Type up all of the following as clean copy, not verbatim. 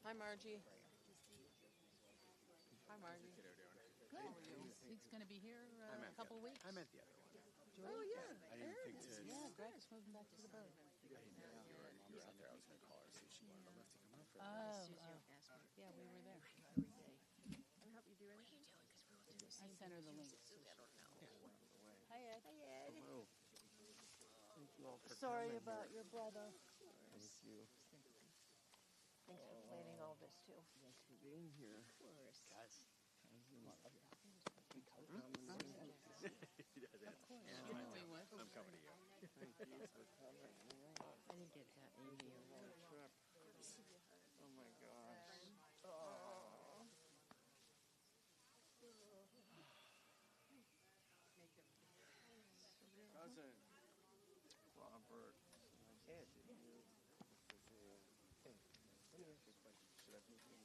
Hi, Margie. Hi, Margie. Good. He's going to be here a couple of weeks. I meant the other one. Oh, yeah. I didn't think to. Yeah, Greg's moving back to the boat. I didn't know you were out there. I was going to call her, see if she wanted to lift to come out for Yeah, we were there. Can I help you do anything? I sent her the link. Hi, Ed. Hi, Ed. Hello. Thank you all for Sorry coming. about your brother. Thank you. Thanks for planning all this, too. Thanks for being here. Of course. Guys. Of course. You know he would. I'm coming to you. Thank you for coming. I didn't get that Amy award. Trip. Oh my gosh. Cousin Robert. Ed, did you? Hey, let me ask you a question. Should I move in?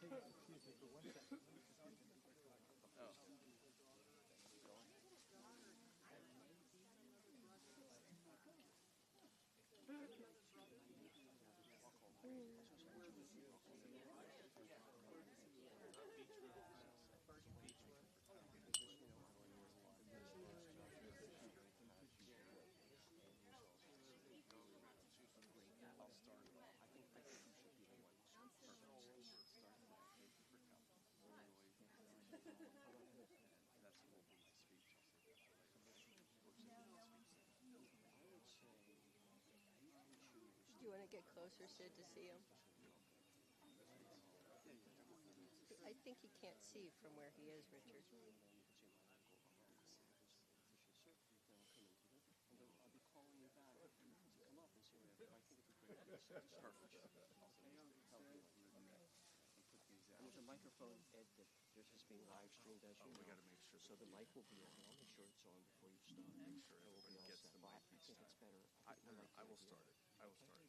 Hey, excuse me for 1 second. Oh. I'll start. I think you should be the one. Start for count. That's will be my speech. Do you want to get closer, Sid, to see him? I think he can't see from where he is, Richard. I'll be calling you back to come up and see whatever. I think it's a great idea. Perfect. There's a microphone, Ed, that there's just being live streamed as you know. We got to make sure. So the mic will be on. I'll make sure it's on before you start. Make sure everybody gets the mic. I think it's better. I will start it. I will start it. I'll start it.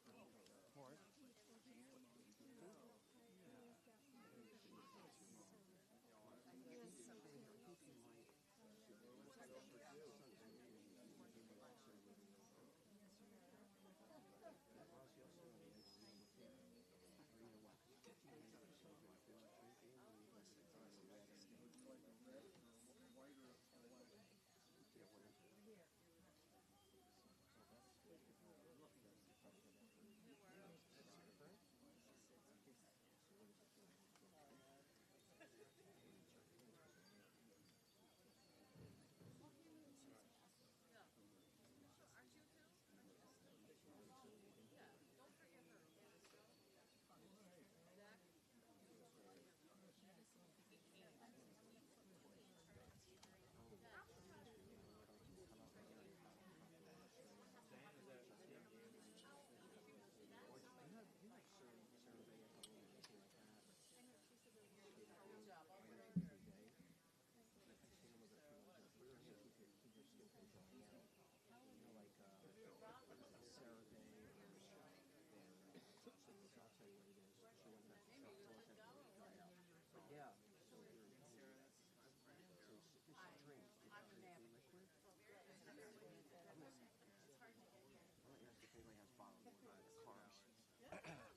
Yeah.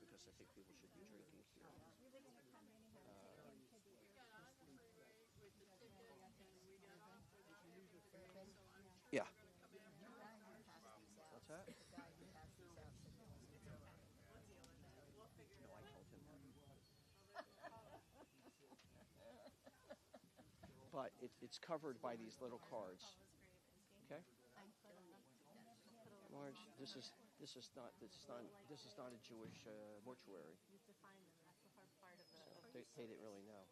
Because I think people should be drinking here. Yeah. What's that? No, I told him that. But it's covered by these little cards. Okay. Marge, this is not a Jewish mortuary. So they didn't really know.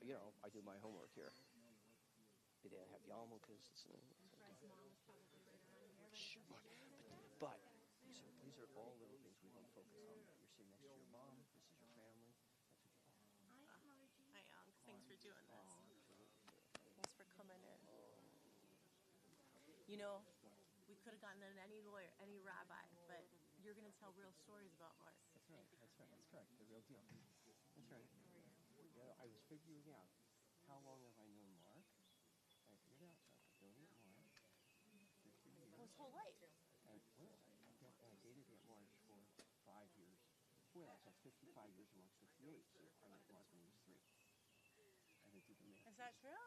Yeah. I do my homework here. They didn't have yarmulkes. Sure, but these are all little things we don't focus on. You're sitting next to your mom. This is your family. That's what you are. Hi, Unc. Thanks for doing this. Thanks for coming in. You know, we could have gone Shenkan than any lawyer, any rabbi, but you're going to tell real stories about Mark. That's right. That's right. That's correct. The real deal. That's right. Yeah, I was figuring out how long have I known Mark. I figured out so I've been knowing Mark for 2 years. Well, his whole life. And I dated Aunt Marge for 5 years. Well, that's 55 years and Mark's 58. So I met Mark when he was 3. I did the math. Is that true?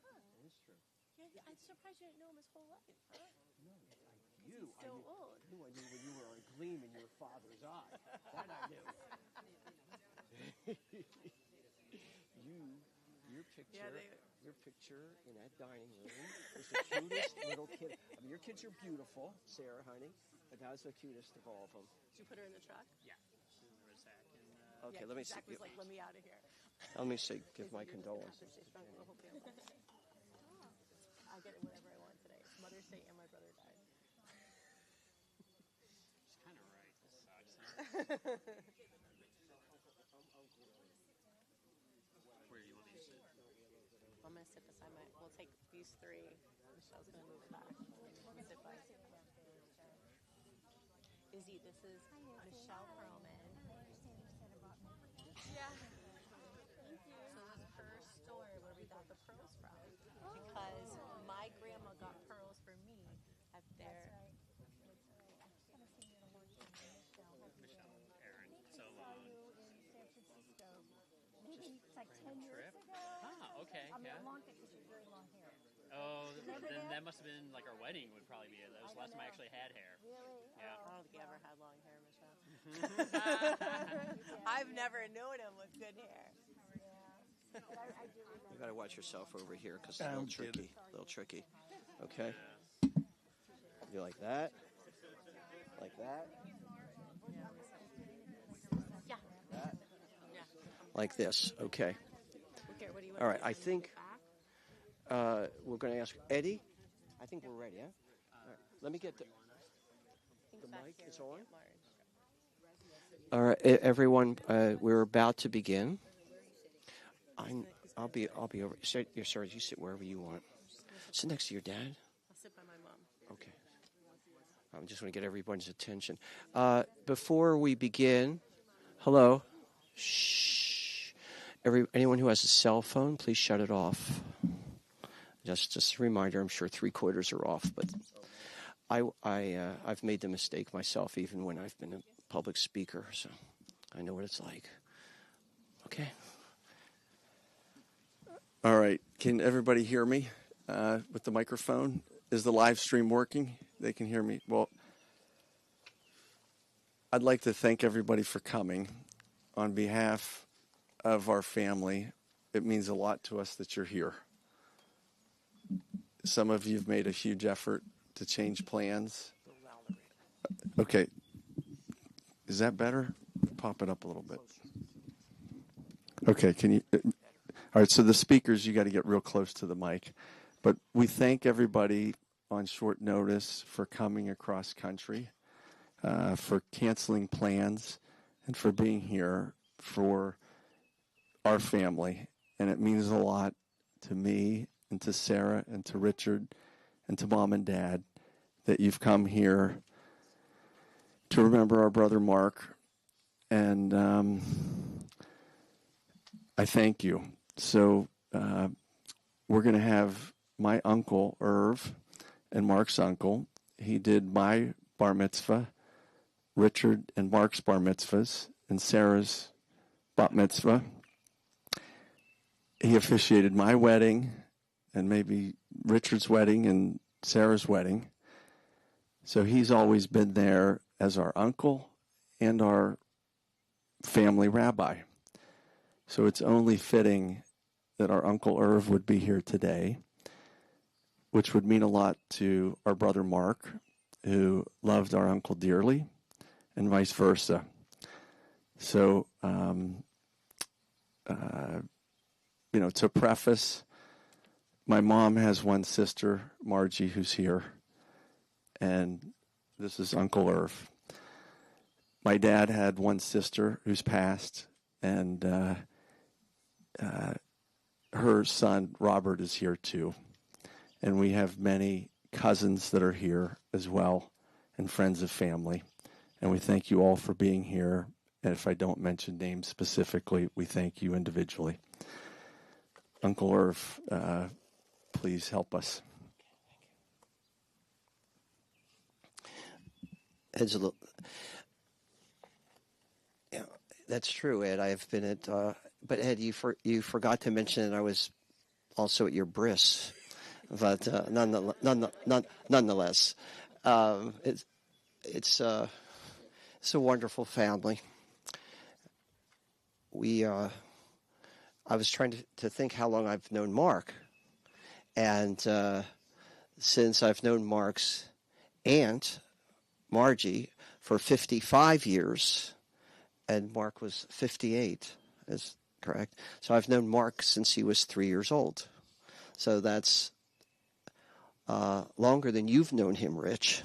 Huh. It is true. Yeah, I'm surprised you didn't know him his whole life, huh? No, He's so old. I knew when you were a gleam in your father's eye. That I knew. Your picture in that dining room was the cutest little kid. I mean, your kids are beautiful, Sarah, honey, but that was the cutest of all of them. Did you put her in the truck? Yeah. Zach and, Okay, yeah, let me Zach see. was like, let me out of here. Let me say, give my condolences. I get it whenever I want today. It's Mother's Day and my brother died. she's kind of right. This sucks. Where do you want me to sit? I'm going to sit beside we'll take these 3. Michelle's going to move back. Sit by. Izzy, this is Michelle Perlman. Yeah. Thank you. So this is her store where we got the pearls from. Because my grandma got pearls for me at their... Michelle, Aaron, so long. Maybe it's like 10 years Trip? ago. Ah, okay, I mean, yeah. long because you have very long hair. Oh, Remember then that? that must have been like our wedding would probably be it. That was the last time I actually had hair. Really? Yeah. I don't think you ever had long hair, Michelle. I've never known him with good hair. But I do remember. You got to watch yourself over here because it's a little tricky. A little tricky. Okay? You like that? Like that? Yeah. That? Yeah. Like this. Okay. Okay, what do you want All right. to do? I think Back? we're going to ask Eddie. I think we're ready, huh? All right. Let me get the Back mic. here It's with on? Aunt Marge. All right, everyone. We're about to begin. I'll be over. Sorry, you sit wherever you want. Sit next to your dad. I'll sit by my mom. Okay. I just want to get everyone's attention. Before we begin, hello. Shh. Anyone who has a cell phone, please shut it off. Just a reminder. I'm sure 3/4 are off, but I've made the mistake myself, even when I've been a public speaker, so I know what it's like. Okay. All right. Can everybody hear me with the microphone? Is the live stream working? They can hear me. Well, I'd like to thank everybody for coming. On behalf of our family, it means a lot to us that you're here. Some of you have made a huge effort to change plans. Okay. Is that better? Pop it up a little bit. Okay, can you... All right, so the speakers, you got to get real close to the mic. But we thank everybody on short notice for coming across country, for canceling plans, and for being here for our family. And it means a lot to me and to Sarah and to Richard and to Mom and Dad that you've come here to remember our brother Mark. And I thank you. So we're going to have my uncle, Irv, and Mark's uncle. He did my bar mitzvah, Richard and Mark's bar mitzvahs, and Sarah's bat mitzvah. He officiated my wedding and maybe Richard's wedding and Sarah's wedding. So he's always been there as our uncle and our family rabbi. So it's only fitting that our Uncle Irv would be here today, which would mean a lot to our brother Mark, who loved our uncle dearly, and vice versa. So, to preface, my mom has one sister, Margie, who's here, and this is Uncle Irv. My dad had one sister who's passed, and her son, Robert, is here too. And we have many cousins that are here as well, and friends of family. And we thank you all for being here. And if I don't mention names specifically, we thank you individually. Uncle Irv, please help us. Ed's a little, yeah, that's true, Ed. I've been at, but Ed, you forgot to mention that I was also at your bris, but nonetheless, it's a wonderful family. I was trying to think how long I've known Mark, and since I've known Mark's aunt, Margie, for 55 years, and Mark was 58, is correct. So I've known Mark since he was 3 years old. So that's longer than you've known him, Rich,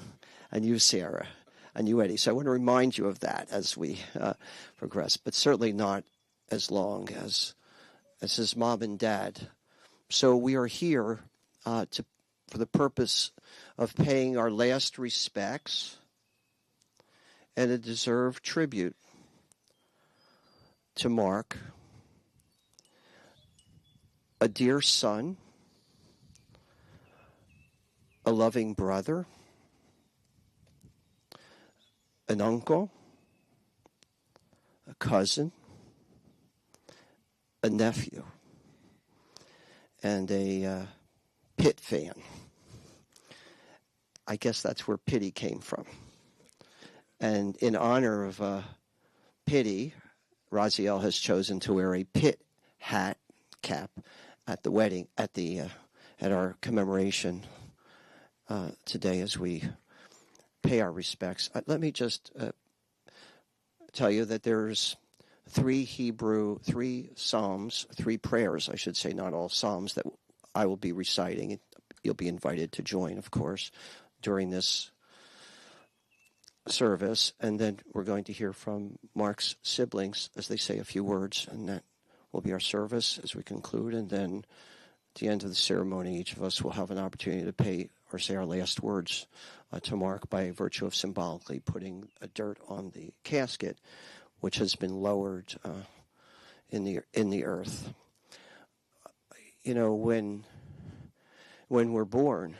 and you, Sarah, and you, Eddie. So I want to remind you of that as we progress, but certainly not as long as his mom and dad. So we are here for the purpose of paying our last respects and a deserved tribute to Mark, a dear son, a loving brother, an uncle, a cousin, a nephew, and a Pitt fan. I guess that's where pity came from. And in honor of pity, Raziel has chosen to wear a Pitt cap at the wedding, at our commemoration today as we pay our respects. Let me just tell you that there's three psalms, three prayers, I should say, not all psalms, that I will be reciting. You'll be invited to join, of course, during this service, and then we're going to hear from Mark's siblings as they say a few words, and that will be our service as we conclude. And then at the end of the ceremony, each of us will have an opportunity to pay or say our last words to Mark by virtue of symbolically putting a dirt on the casket, which has been lowered in the earth. You know, when we're born,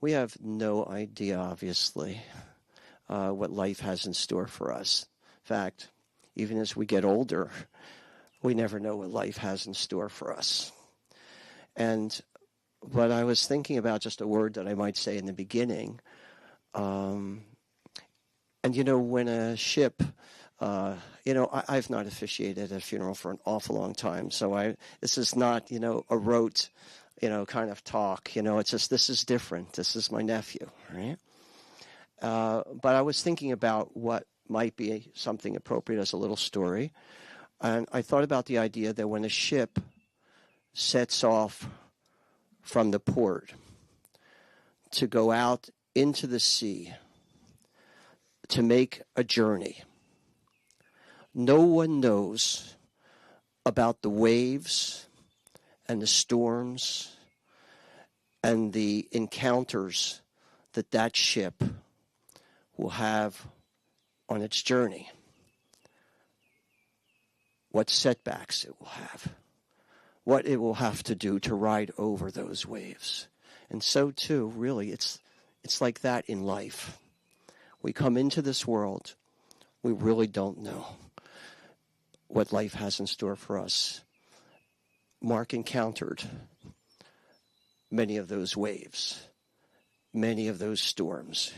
we have no idea, obviously, what life has in store for us. In fact, even as we get older, we never know what life has in store for us. But I was thinking about just a word that I might say in the beginning. And, you know, when a ship, I've not officiated a funeral for an awful long time. So this is not, a rote, kind of talk. It's just, this is different. This is my nephew, right? But I was thinking about what might be something appropriate as a little story. And I thought about the idea that when a ship sets off from the port to go out into the sea to make a journey, no one knows about the waves and the storms and the encounters that ship will have on its journey, what setbacks it will have, what it will have to do to ride over those waves. And so too, really, it's like that in life. We come into this world, we really don't know what life has in store for us. Mark encountered many of those waves, many of those storms.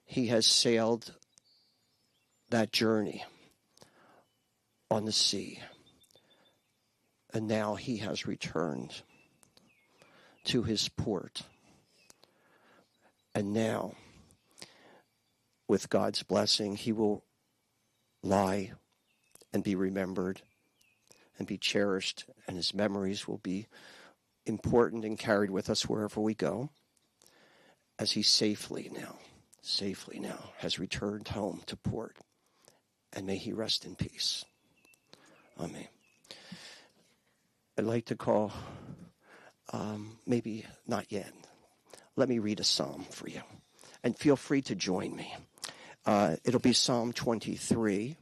He has sailed that journey on the sea, and now he has returned to his port. And now, with God's blessing, he will lie and be remembered and be cherished, and his memories will be important and carried with us wherever we go, as he safely now has returned home to port. And may he rest in peace. Amen. I'd like to call, maybe not yet, let me read a psalm for you. And feel free to join me. It'll be Psalm 23.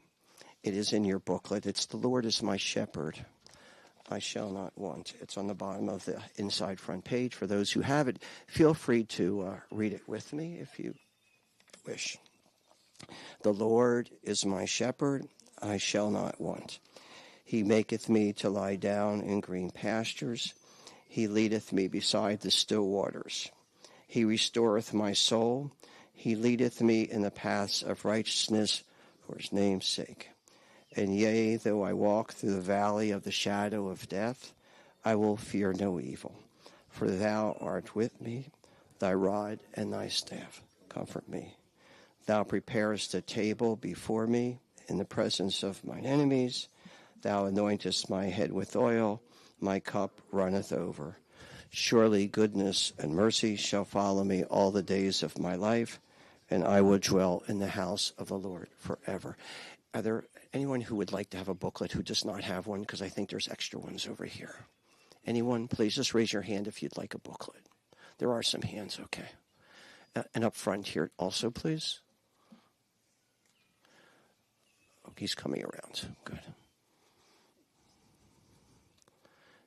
It is in your booklet. It's "The Lord is my shepherd, I shall not want." It's on the bottom of the inside front page. For those who have it, feel free to read it with me if you wish. "The Lord is my shepherd, I shall not want. He maketh me to lie down in green pastures. He leadeth me beside the still waters. He restoreth my soul. He leadeth me in the paths of righteousness for his name's sake. And yea, though I walk through the valley of the shadow of death, I will fear no evil. For thou art with me, thy rod and thy staff comfort me. Thou preparest a table before me in the presence of mine enemies. Thou anointest my head with oil, my cup runneth over. Surely goodness and mercy shall follow me all the days of my life, and I will dwell in the house of the Lord forever." Are there anyone who would like to have a booklet who does not have one? Because I think there's extra ones over here. Anyone? Please just raise your hand if you'd like a booklet. There are some hands, okay. And up front here also, please. Oh, he's coming around. Good.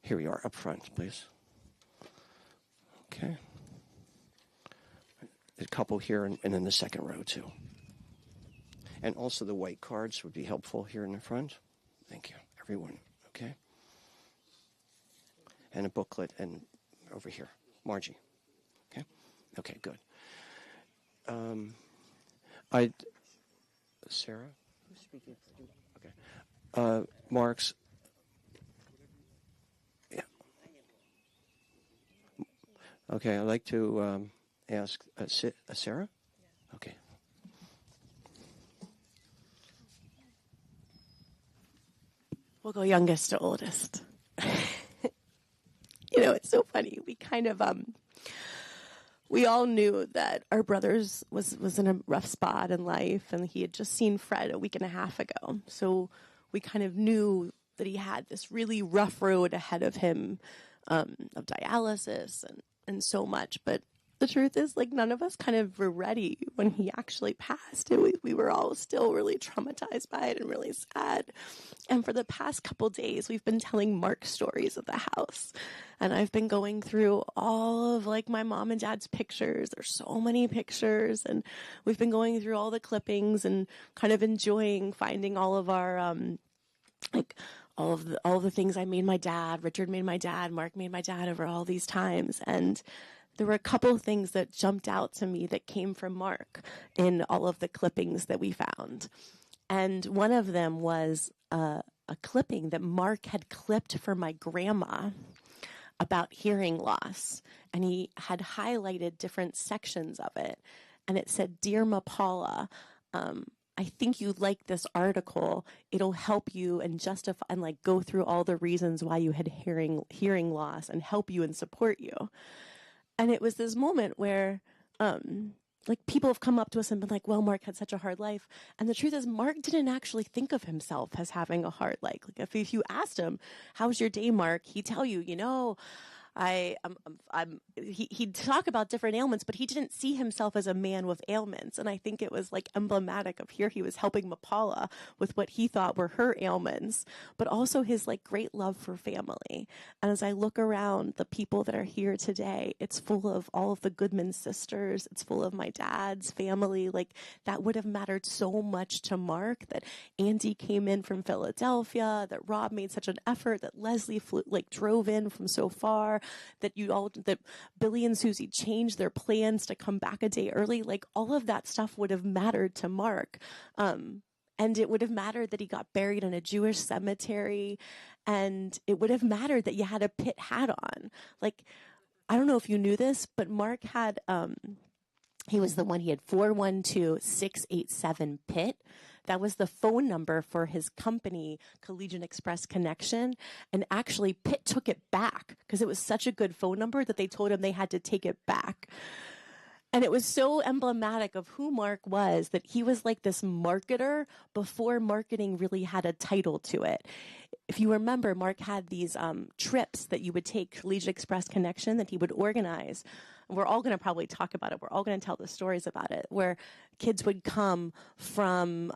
Here we are, up front, please. Okay. A couple here and in the second row, too. And also the white cards would be helpful here in the front. Thank you, everyone. Okay. And a booklet and over here. Margie. Okay. Okay, good. Sarah? Who's speaking? Okay. Mark's. Yeah. Okay, I'd like to ask Sarah? Okay. We'll go youngest to oldest. It's so funny. We kind of, we all knew that our brothers was in a rough spot in life, and he had just seen Fred a week and a half ago. So we kind of knew that he had this really rough road ahead of him, of dialysis and so much. But the truth is, none of us kind of were ready when he actually passed. We were all still really traumatized by it and really sad. And for the past couple days, we've been telling Mark stories of the house. And I've been going through all of my mom and dad's pictures. There's so many pictures. And we've been going through all the clippings and kind of enjoying finding all of our, all of the things I made my dad, Richard made my dad, Mark made my dad over all these times. And there were a couple of things that jumped out to me that came from Mark in all of the clippings that we found. And one of them was a clipping that Mark had clipped for my grandma about hearing loss. And he had highlighted different sections of it. And it said, "Dear Ma Paula, I think you'd like this article. It'll help you and justify and go through all the reasons why you had hearing loss and help you and support you." And it was this moment where, people have come up to us and been like, "Well, Mark had such a hard life." And the truth is, Mark didn't actually think of himself as having a hard life. If you asked him, "How's your day, Mark?" he'd tell you, he'd talk about different ailments, but he didn't see himself as a man with ailments. And I think it was emblematic of here he was helping Mapala with what he thought were her ailments, but also his great love for family. And as I look around the people that are here today, it's full of all of the Goodman sisters. It's full of my dad's family. That would have mattered so much to Mark, that Andy came in from Philadelphia, that Rob made such an effort, that Leslie flew, drove in from so far, that Billy and Susie changed their plans to come back a day early. All of that stuff would have mattered to Mark. And it would have mattered that he got buried in a Jewish cemetery. And it would have mattered that you had a pit hat on. I don't know if you knew this, but Mark had, he was the one, he had 412-687 PIT. That was the phone number for his company, Collegian Express Connection. And actually, Pitt took it back because it was such a good phone number that they told him they had to take it back. And it was so emblematic of who Mark was, that he was like this marketer before marketing really had a title to it. If you remember, Mark had these trips that you would take, Collegiate Express Connection, that he would organize. We're all going to probably talk about it. We're all going to tell the stories about it, where kids would come from,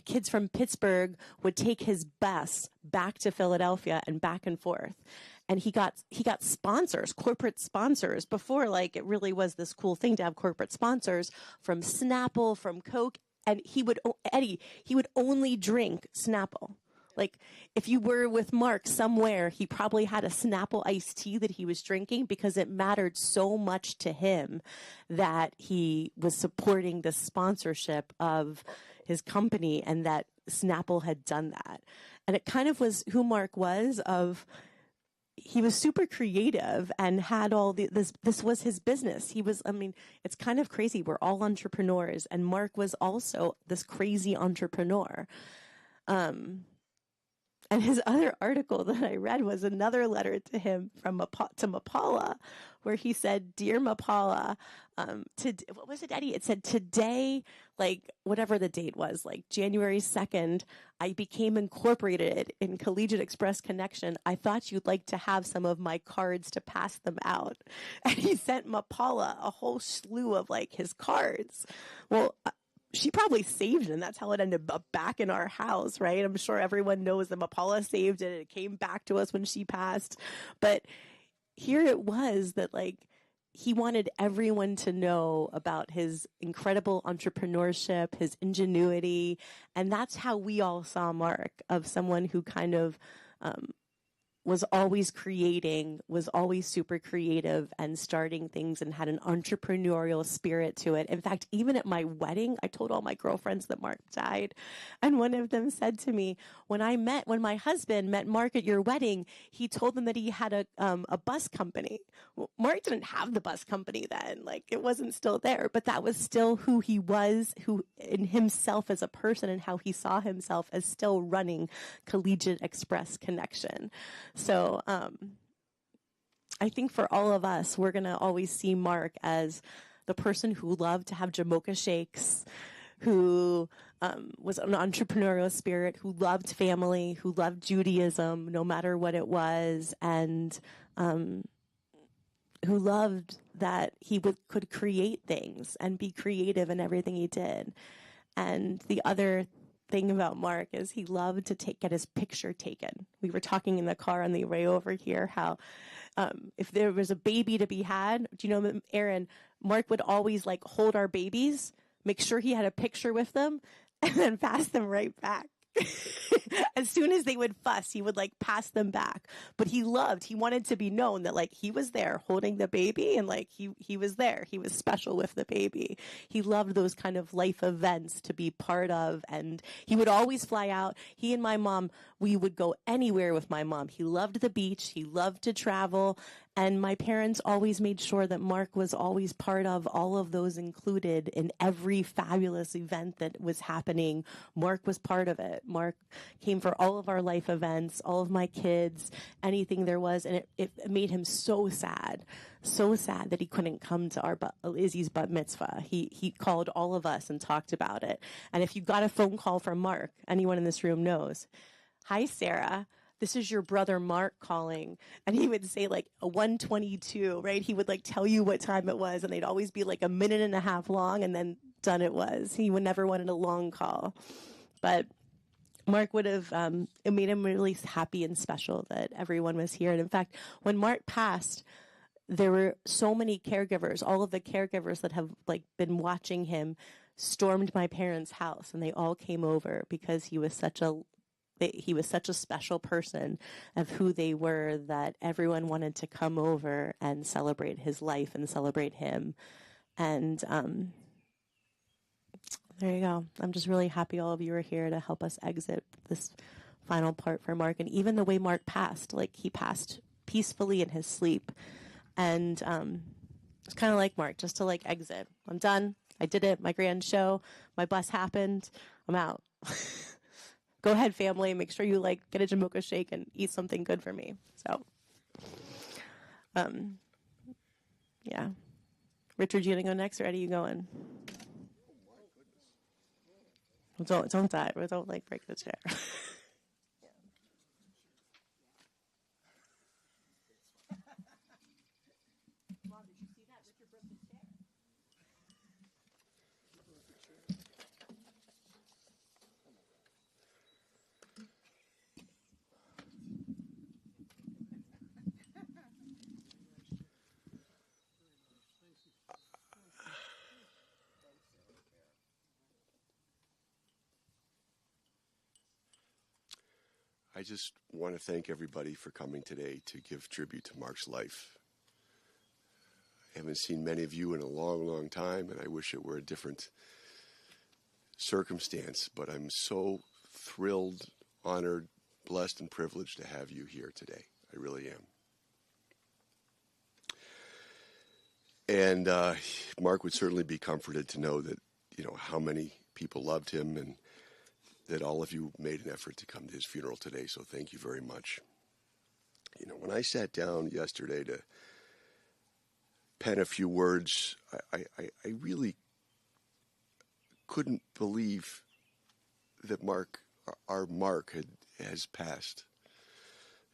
kids from Pittsburgh would take his bus back to Philadelphia and back and forth. And he got sponsors, corporate sponsors, before like it really was this cool thing to have corporate sponsors, from Snapple, from Coke. And he would only drink Snapple. Like, if you were with Mark somewhere, he probably had a Snapple iced tea that he was drinking, because it mattered so much to him that he was supporting the sponsorship of his company, and that Snapple had done that. And it kind of was who Mark was. He was super creative and had all this was his business. It's kind of crazy. We're all entrepreneurs, and Mark was also this crazy entrepreneur. And his other article that I read was another letter to him to Mapala, where he said, "Dear Mapala, what was it, Eddie? It said, today, like whatever the date was, like January 2nd, I became incorporated in Collegiate Express Connection. I thought you'd like to have some of my cards to pass them out." And he sent Mapala a whole slew of like his cards. Well, she probably saved it, and that's how it ended up back in our house, right? I'm sure everyone knows that Mapala saved it. It came back to us when she passed. But here it was that, like, he wanted everyone to know about his incredible entrepreneurship, his ingenuity. And that's how we all saw Mark, of someone who kind of was always creating, was always super creative and starting things, and had an entrepreneurial spirit to it. In fact, even at my wedding, I told all my girlfriends that Mark died. And one of them said to me, when my husband met Mark at your wedding, he told them that he had a bus company. Well, Mark didn't have the bus company then. Like, it wasn't still there, but that was still who he was, who in himself as a person, and how he saw himself as still running Collegiate Express Connection. So I think for all of us, we're going to always see Mark as the person who loved to have Jamocha shakes, who was an entrepreneurial spirit, who loved family, who loved Judaism, no matter what it was, and who loved that he could create things and be creative in everything he did. And the other thing about Mark is he loved to get his picture taken. We were talking in the car on the way over here how if there was a baby to be had, do you know, Aaron, Mark would always like hold our babies, make sure he had a picture with them, and then pass them right back. As soon as they would fuss, he would like pass them back. But he wanted to be known that like he was there holding the baby, and like he was there. He was special with the baby. He loved those kind of life events to be part of, and he would always fly out. He and my mom, we would go anywhere with my mom. He loved the beach. He loved to travel. And my parents always made sure that Mark was always part of all of those, included in every fabulous event that was happening. Mark was part of it. Mark came for all of our life events, all of my kids, anything there was. And it made him so sad that he couldn't come to Izzy's bat mitzvah. He called all of us and talked about it. And if you got a phone call from Mark, anyone in this room knows, "Hi, Sarah. This is your brother Mark calling," and he would say like a 1:22, right? He would like tell you what time it was, and they'd always be like a minute and a half long, and then done it was. He would never wanted a long call, but Mark would have, it made him really happy and special that everyone was here. And in fact, when Mark passed, there were so many caregivers, all of the caregivers that have like been watching him stormed my parents' house, and they all came over because he was such a special person of who they were, that everyone wanted to come over and celebrate his life and celebrate him. And there you go. I'm just really happy all of you are here to help us exit this final part for Mark. And even the way Mark passed, like he passed peacefully in his sleep. And it's kind of like Mark, just to like exit. I'm done. I did it. My grand show. My bus happened. I'm out. Go ahead, family. Make sure you like get a Jamocha shake and eat something good for me. So, yeah, Richard, you gonna go next, or Eddie, you going? Well, don't die. Don't like break the chair. I just want to thank everybody for coming today to give tribute to Mark's life. I haven't seen many of you in a long, long time, and I wish it were a different circumstance, but I'm so thrilled, honored, blessed, and privileged to have you here today. I really am. And Mark would certainly be comforted to know that, how many people loved him and that all of you made an effort to come to his funeral today, so thank you very much. When I sat down yesterday to pen a few words, I really couldn't believe that our Mark has passed.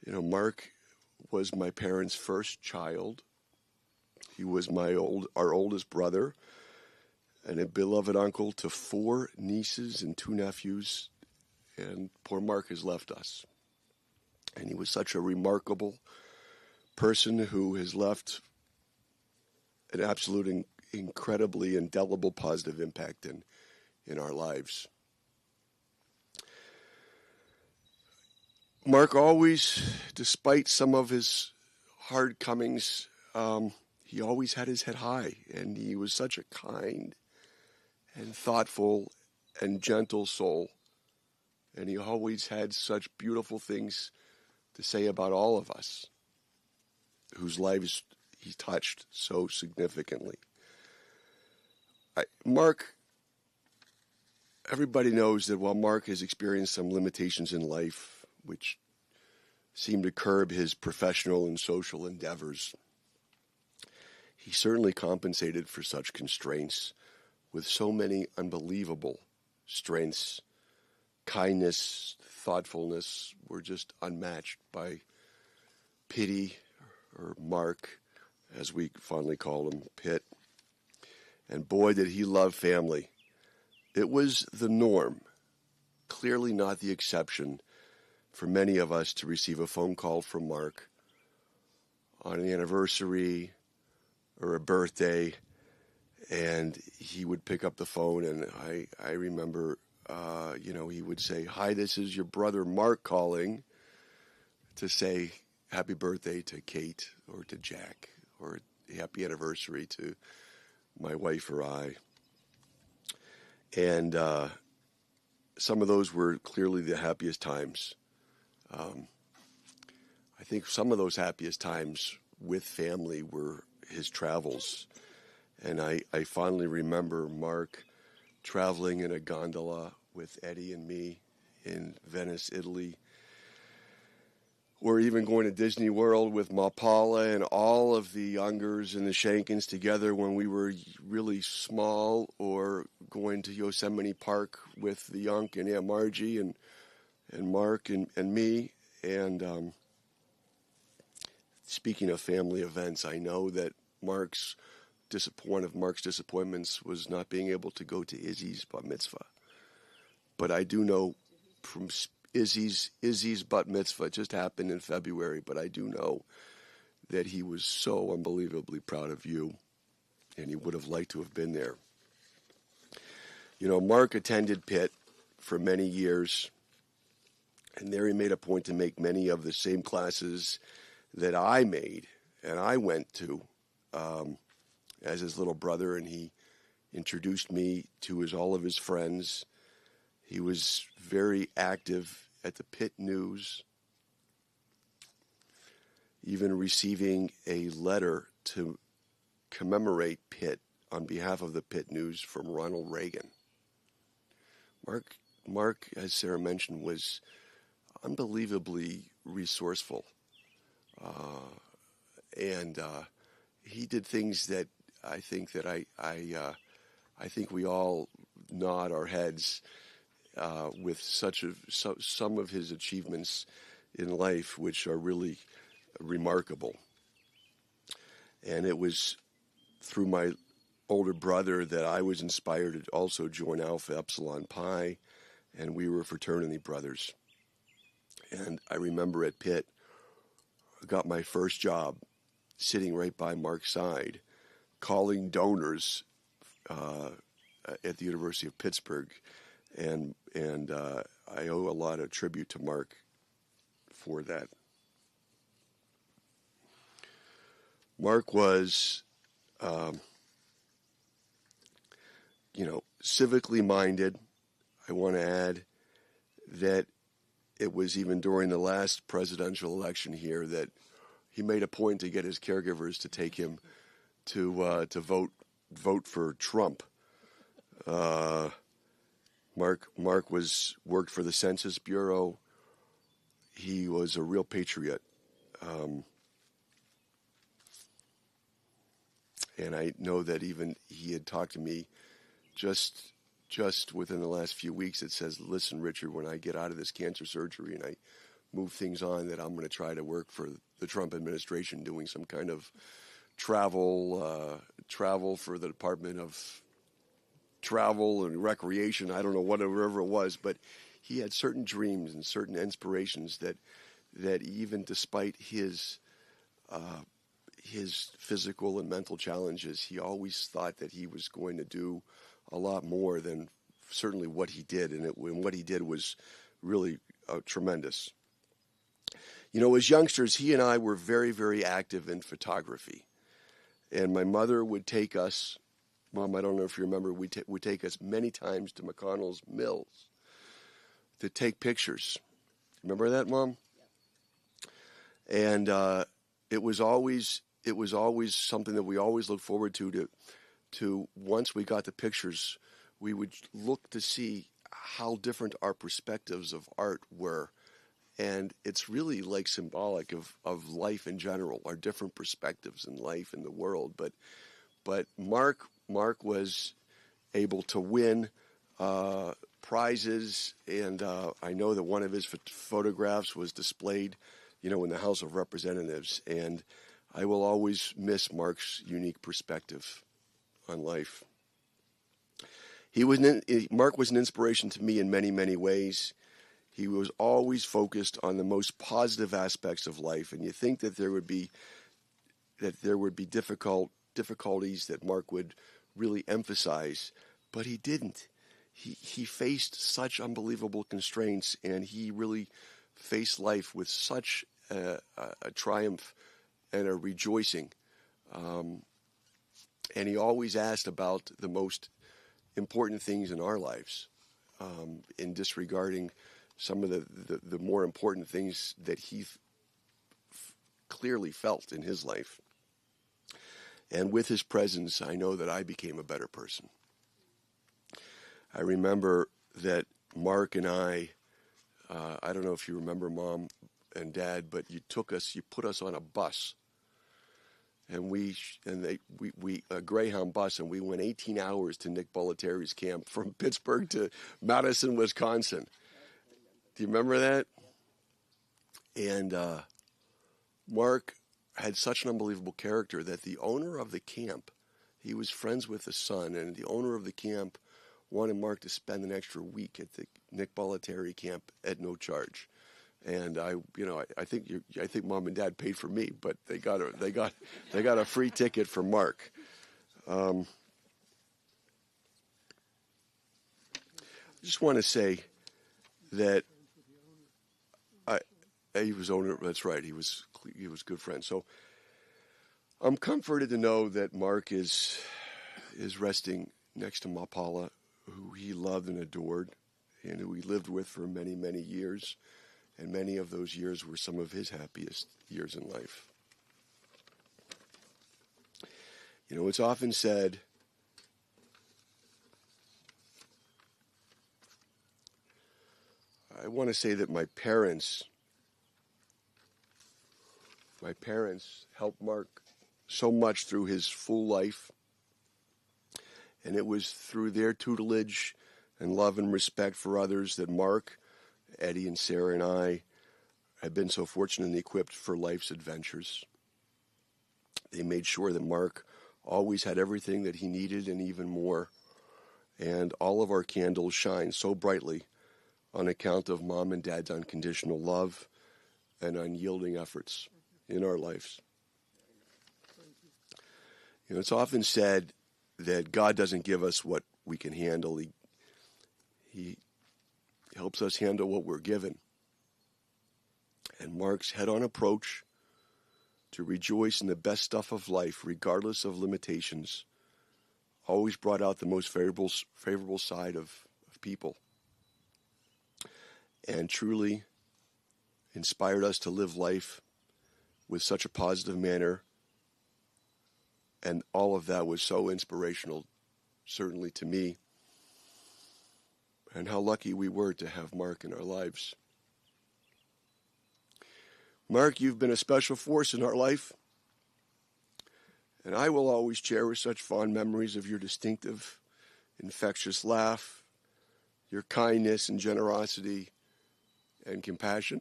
Mark was my parents' first child. He was our oldest brother and a beloved uncle to 4 nieces and 2 nephews, and poor Mark has left us. And he was such a remarkable person who has left an absolute incredibly indelible positive impact in our lives. Mark always, despite some of his hard comings, he always had his head high, and he was such a kind and thoughtful and gentle soul. And he always had such beautiful things to say about all of us, whose lives he touched so significantly. Everybody knows that while Mark has experienced some limitations in life, which seem to curb his professional and social endeavors, he certainly compensated for such constraints with so many unbelievable strengths. Kindness, thoughtfulness were just unmatched by Pity, or Mark, as we fondly call him, Pitt. And boy, did he love family. It was the norm, clearly not the exception, for many of us to receive a phone call from Mark on an anniversary or a birthday, and he would pick up the phone, and I remember, he would say, "Hi, this is your brother Mark calling to say happy birthday to Kate or to Jack, or happy anniversary to my wife or I." And some of those were clearly the happiest times. I think some of those happiest times with family were his travels. And I fondly remember Mark traveling in a gondola with Eddie and me in Venice, Italy, or even going to Disney World with Ma Paula and all of the Youngers and the Shenkans together when we were really small, or going to Yosemite Park with the Yunk and Aunt Margie and Mark and me. And speaking of family events, I know that one of Mark's disappointments was not being able to go to Izzy's bat mitzvah. But I do know from Izzy's bat mitzvah just happened in February, but I do know that he was so unbelievably proud of you, and he would have liked to have been there. Mark attended Pitt for many years, and there he made a point to make many of the same classes that I made and I went to as his little brother, and he introduced me to all of his friends. He was very active at the Pitt News, even receiving a letter to commemorate Pitt on behalf of the Pitt News from Ronald Reagan. Mark, as Sarah mentioned, was unbelievably resourceful. And he did things that I think that I think we all nod our heads with some of his achievements in life, which are really remarkable. And it was through my older brother that I was inspired to also join Alpha Epsilon Pi, and we were fraternity brothers. And I remember at Pitt, I got my first job sitting right by Mark's side, calling donors at the University of Pittsburgh, and I owe a lot of tribute to Mark for that. Mark was, civically minded. I want to add that it was even during the last presidential election here that he made a point to get his caregivers to take him to vote for Trump. Mark worked for the Census Bureau. He was a real patriot. And I know that even he had talked to me just within the last few weeks. It says, listen, Richard, when I get out of this cancer surgery and I move things on, that I'm going to try to work for the Trump administration, doing some kind of travel for the Department of Travel and Recreation. I don't know, whatever it was, but he had certain dreams and certain inspirations that even despite his physical and mental challenges, he always thought that he was going to do a lot more than certainly what he did, and what he did was really tremendous. As youngsters, he and I were very, very active in photography, and my mother would take us. Mom, I don't know if you remember, would take us many times to McConnell's Mills to take pictures. Remember that, Mom? And it was always something that we always looked forward to once we got the pictures, we would look to see how different our perspectives of art were. And it's really like symbolic of life in general, our different perspectives in life and the world. But Mark was able to win prizes, and I know that one of his photographs was displayed, in the House of Representatives. And I will always miss Mark's unique perspective on life. Mark was an inspiration to me in many, many ways. He was always focused on the most positive aspects of life, and you think that there would be difficulties that Mark would really emphasize, but he didn't. He faced such unbelievable constraints, and he really faced life with such a triumph and a rejoicing. And he always asked about the most important things in our lives, in disregarding some of the more important things that he clearly felt in his life. And with his presence, I know that I became a better person. I remember that Mark and I don't know if you remember, Mom and Dad, but you put us on a bus. And a Greyhound bus, and we went 18 hours to Nick Bollettieri's camp from Pittsburgh to Madison, Wisconsin. Do you remember that? And Mark had such an unbelievable character that the owner of the camp, he was friends with the son, and the owner of the camp wanted Mark to spend an extra week at the Nick Bollettieri camp at no charge. And I think Mom and Dad paid for me, but they got a free ticket for Mark. I just want to say that he was owner. That's right. He was good friends. So I'm comforted to know that Mark is resting next to Mapala, who he loved and adored, and who he lived with for many, many years. And many of those years were some of his happiest years in life. It's often said, I want to say that my parents helped Mark so much through his full life And it was through their tutelage and love and respect for others that Mark, Eddie, and Sarah and I have been so fortunate and equipped for life's adventures. They made sure that Mark always had everything that he needed and even more. And all of our candles shine so brightly on account of Mom and Dad's unconditional love and unyielding efforts in our lives. You know, it's often said that God doesn't give us what we can handle. He helps us handle what we're given. And Mark's head-on approach to rejoice in the best stuff of life, regardless of limitations, always brought out the most favorable side of people, and truly inspired us to live life with such a positive manner. And all of that was so inspirational, certainly to me, and how lucky we were to have Mark in our lives. Mark, you've been a special force in our life, and I will always cherish such fond memories of your distinctive, infectious laugh, your kindness and generosity and compassion.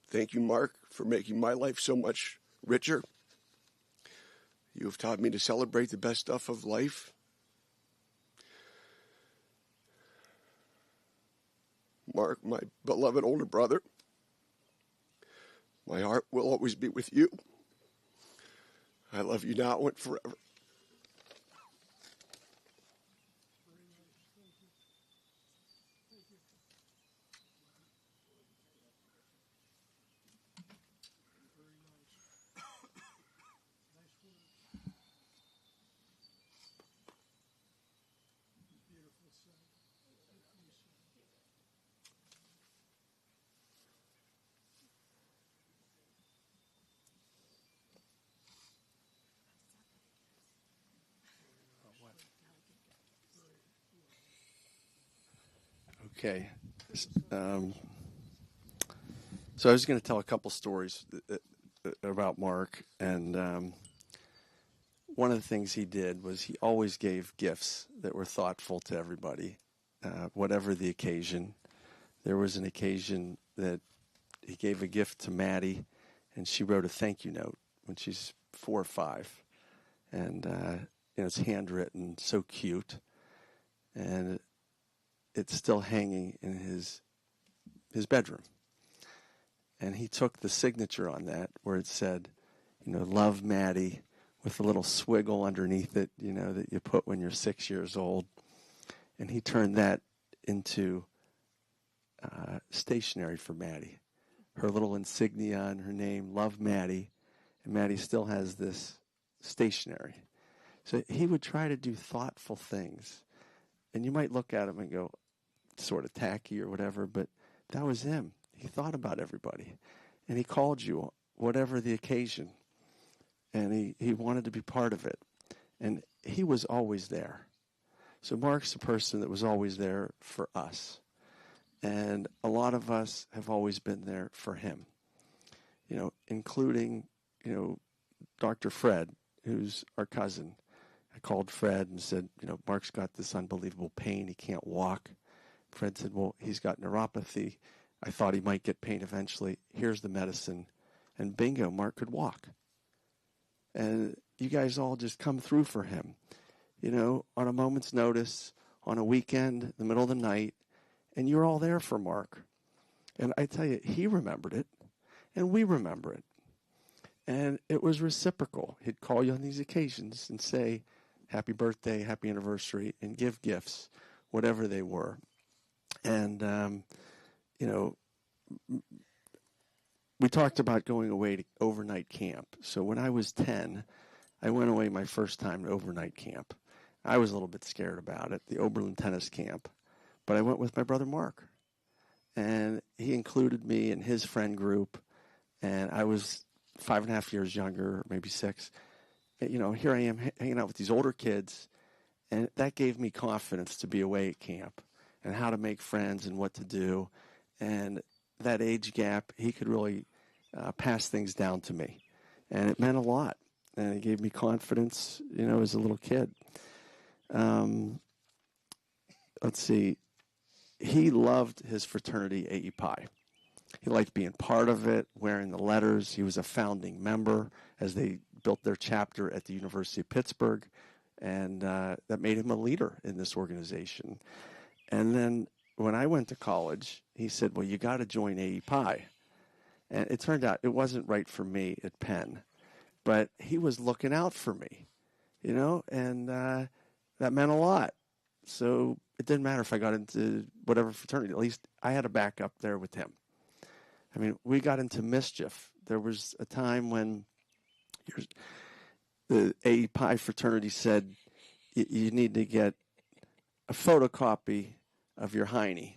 Thank you, Mark, for making my life so much richer. You have taught me to celebrate the best stuff of life. Mark, my beloved older brother, my heart will always be with you. I love you now and forever. Okay. So I was going to tell a couple stories about Mark, and one of the things he did was he always gave gifts that were thoughtful to everybody, whatever the occasion. There was an occasion that he gave a gift to Maddie, and she wrote a thank you note when she's 4 or 5, and it's handwritten, so cute, and it's still hanging in his bedroom. And he took the signature on that where it said, love Maddie, with a little swiggle underneath it, that you put when you're 6 years old. And he turned that into stationery for Maddie. Her little insignia on her name, love Maddie. And Maddie still has this stationery. So he would try to do thoughtful things. And you might look at him and go, sort of tacky or whatever, but that was him. He thought about everybody. And he called you, whatever the occasion. And he wanted to be part of it. And he was always there. So Mark's a person that was always there for us. And a lot of us have always been there for him. Including, Dr. Fred, who's our cousin. I called Fred and said, Mark's got this unbelievable pain. He can't walk. Fred said, well, he's got neuropathy. I thought he might get pain eventually. Here's the medicine. And bingo, Mark could walk. And you guys all just come through for him, on a moment's notice, on a weekend, in the middle of the night, and you're all there for Mark. And I tell you, he remembered it, and we remember it. And it was reciprocal. He'd call you on these occasions and say, happy birthday, happy anniversary, and give gifts, whatever they were. And, we talked about going away to overnight camp. So when I was 10, I went away my first time to overnight camp. I was a little bit scared about it, the Oberlin tennis camp. But I went with my brother Mark. And he included me in his friend group. And I was 5.5 years younger, maybe 6. Here I am hanging out with these older kids. And that gave me confidence to be away at camp and how to make friends and what to do. And that age gap, he could really pass things down to me. And it meant a lot. and he gave me confidence, as a little kid. Let's see. He loved his fraternity, AE Pi. He liked being part of it, wearing the letters. He was a founding member as they built their chapter at the University of Pittsburgh, and that made him a leader in this organization. And then when I went to college, he said, well, you got to join AE Pi. And it turned out it wasn't right for me at Penn, but he was looking out for me, and that meant a lot. So it didn't matter if I got into whatever fraternity. At least I had a backup there with him. I mean, we got into mischief. There was a time when the AE Pi fraternity said, you need to get a photocopy of your Heine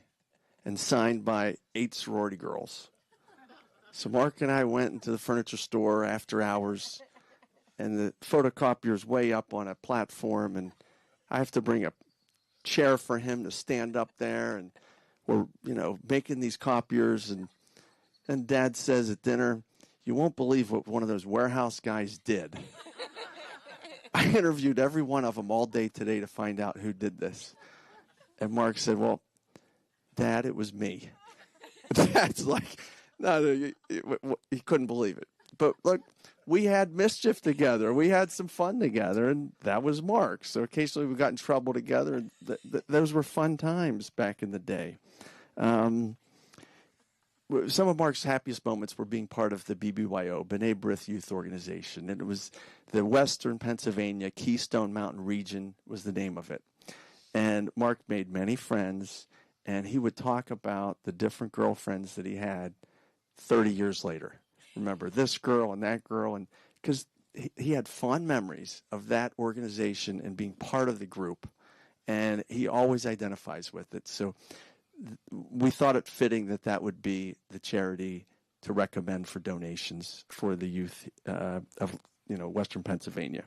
and signed by 8 sorority girls. So Mark and I went into the furniture store after hours, and the photocopier's way up on a platform, and I have to bring a chair for him to stand up there, and we're, making these copiers, and Dad says at dinner, you won't believe what one of those warehouse guys did. I interviewed every one of them all day today to find out who did this. And Mark said, well, Dad, it was me. Dad's like, no, he couldn't believe it. But look, we had mischief together. We had some fun together, and that was Mark. So occasionally we got in trouble together. And those were fun times back in the day. Some of Mark's happiest moments were being part of the BBYO, B'nai B'rith Youth Organization. And it was the Western Pennsylvania Keystone Mountain Region was the name of it. And Mark made many friends, and he would talk about the different girlfriends that he had 30 years later. Remember this girl and that girl, and because he had fond memories of that organization and being part of the group, and he always identifies with it. So we thought it fitting that would be the charity to recommend for donations for the youth of Western Pennsylvania.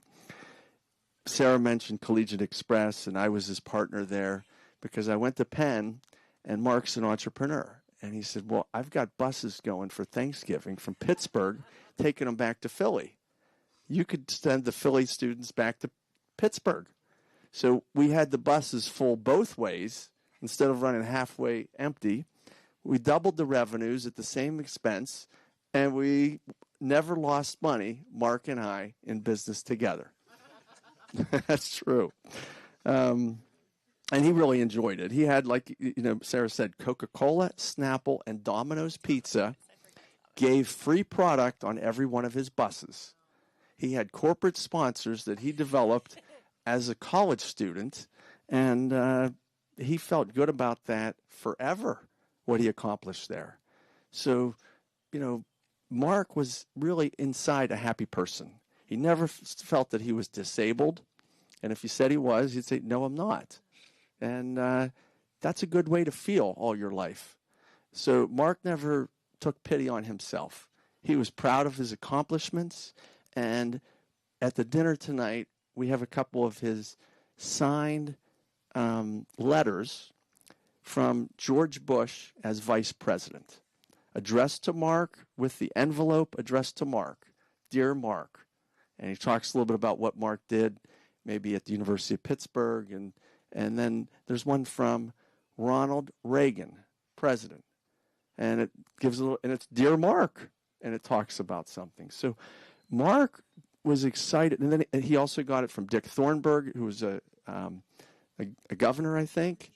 Sarah mentioned Collegiate Express, and I was his partner there because I went to Penn, and Mark's an entrepreneur. And he said, well, I've got buses going for Thanksgiving from Pittsburgh, taking them back to Philly. You could send the Philly students back to Pittsburgh. So we had the buses full both ways. Instead of running halfway empty, we doubled the revenues at the same expense, and we never lost money, Mark and I, in business together. That's true. And he really enjoyed it. He had, like, Sarah said, Coca-Cola, Snapple, and Domino's Pizza gave free product on every one of his buses. He had corporate sponsors that he developed as a college student, and he felt good about that forever, what he accomplished there. So, Mark was really inside a happy person. He never felt that he was disabled. And if he said he was, he'd say, no, I'm not. And that's a good way to feel all your life. So Mark never took pity on himself. He was proud of his accomplishments. And at the dinner tonight, we have a couple of his signed letters from George Bush as vice president, addressed to Mark with the envelope addressed to Mark. Dear Mark. And he talks a little bit about what Mark did, maybe at the University of Pittsburgh. And then there's one from Ronald Reagan, president. And it gives a little, and it's Dear Mark. And it talks about something. So Mark was excited. And then he also got it from Dick Thornburg, who was a governor, I think.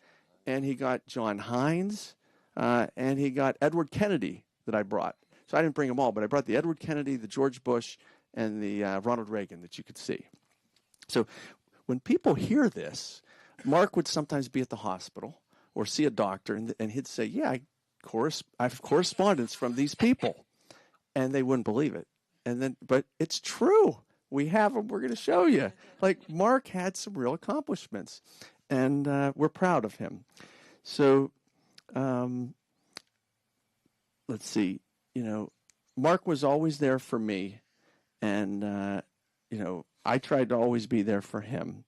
And he got John Hines. And he got Edward Kennedy that I brought. So I didn't bring them all, but I brought the Edward Kennedy, the George Bush, and the Ronald Reagan that you could see. So when people hear this, Mark would sometimes be at the hospital or see a doctor, and he'd say, yeah, I have correspondence from these people. And they wouldn't believe it. But it's true. We have them. We're going to show you. Like, Mark had some real accomplishments, and we're proud of him. So let's see. Mark was always there for me, and, I tried to always be there for him.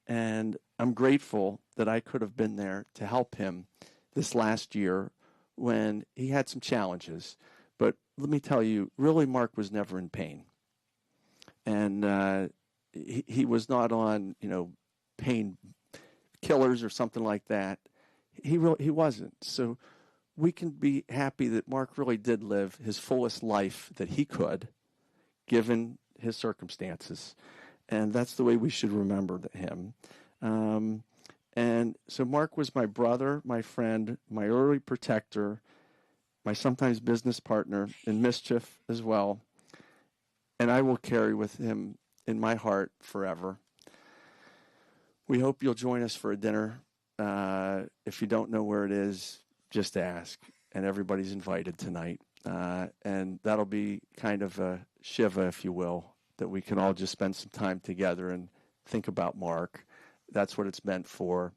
And I'm grateful that I could have been there to help him this last year when he had some challenges. But let me tell you, really, Mark was never in pain. and he was not on, pain killers or something like that. He wasn't. So we can be happy that Mark really did live his fullest life that he could, given his circumstances. And that's the way we should remember him. And so Mark was my brother, my friend, my early protector, my sometimes business partner in mischief as well. And I will carry with him in my heart forever. We hope you'll join us for a dinner. If you don't know where it is, just ask. And everybody's invited tonight. And that'll be kind of a shiva, if you will, that we can all just spend some time together and think about Mark. That's what it's meant for.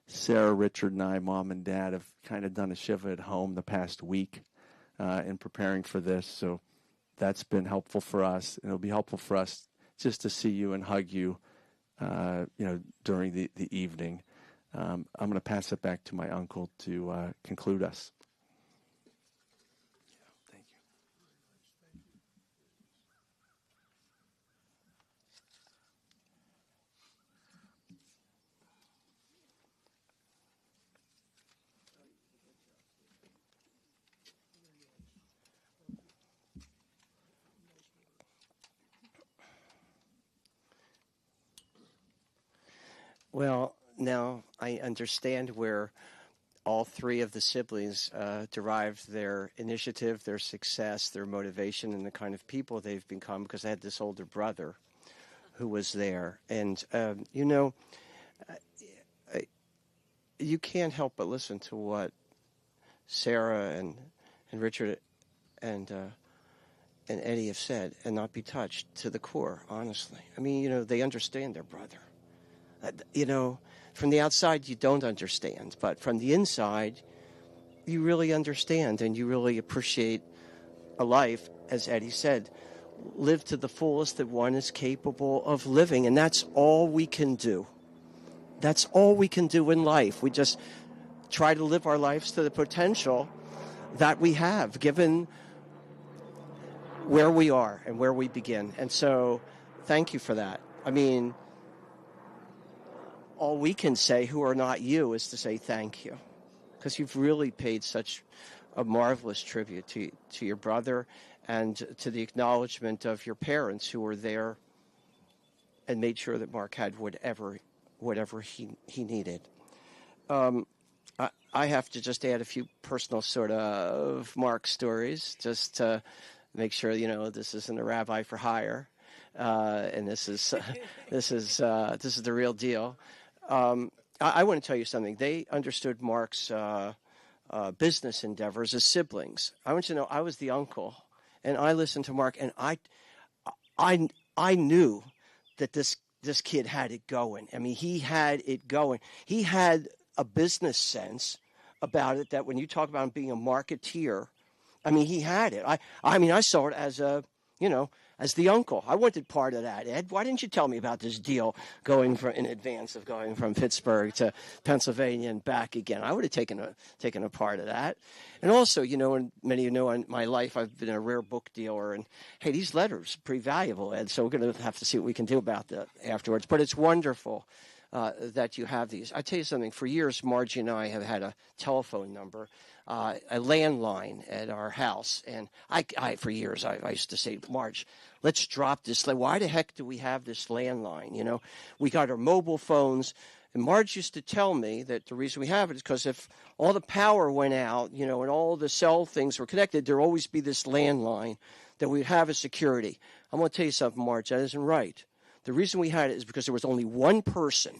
Sarah, Richard, and I, Mom and Dad, have kind of done a shiva at home the past week in preparing for this. So that's been helpful for us. And it'll be helpful for us just to see you and hug you, during the evening. I'm going to pass it back to my uncle to conclude us. Thank you. Well, now I understand where all three of the siblings derived their initiative, their success, their motivation, and the kind of people they've become, because I had this older brother who was there. And, you can't help but listen to what Sarah and Richard and Eddie have said and not be touched to the core, honestly. I mean, they understand their brother. From the outside, you don't understand. But from the inside, you really understand and you really appreciate a life, as Eddie said, live to the fullest that one is capable of living. And that's all we can do. That's all we can do in life. We just try to live our lives to the potential that we have, given where we are and where we begin. And so, thank you for that. I mean, all we can say, who are not you, is to say thank you, because you've really paid such a marvelous tribute to your brother and to the acknowledgement of your parents who were there and made sure that Mark had whatever he needed. I have to just add a few personal sort of Mark stories just to make sure, this isn't a rabbi for hire. And this is the real deal. I want to tell you something. They understood Mark's business endeavors as siblings. I want you to know I was the uncle, and I listened to Mark, and I knew that this kid had it going. I mean, he had it going. He had a business sense about it that when you talk about him being a marketeer, I mean, he had it. I saw it as as the uncle. I wanted part of that. Ed, why didn't you tell me about this deal in advance of going from Pittsburgh to Pennsylvania and back again? I would have taken a part of that. And also, and many of you know, in my life, I've been a rare book dealer. And, hey, these letters are pretty valuable, Ed, so we're going to have to see what we can do about that afterwards. But it's wonderful that you have these. I tell you something. For years, Margie and I have had a telephone number, a landline at our house. And I for years, I used to say, Marge, let's drop this. Why the heck do we have this landline? We got our mobile phones. And Marge used to tell me that the reason we have it is because if all the power went out, and all the cell things were connected, there'd always be this landline that we'd have as security. I'm going to tell you something, Marge, that isn't right. The reason we had it is because there was only one person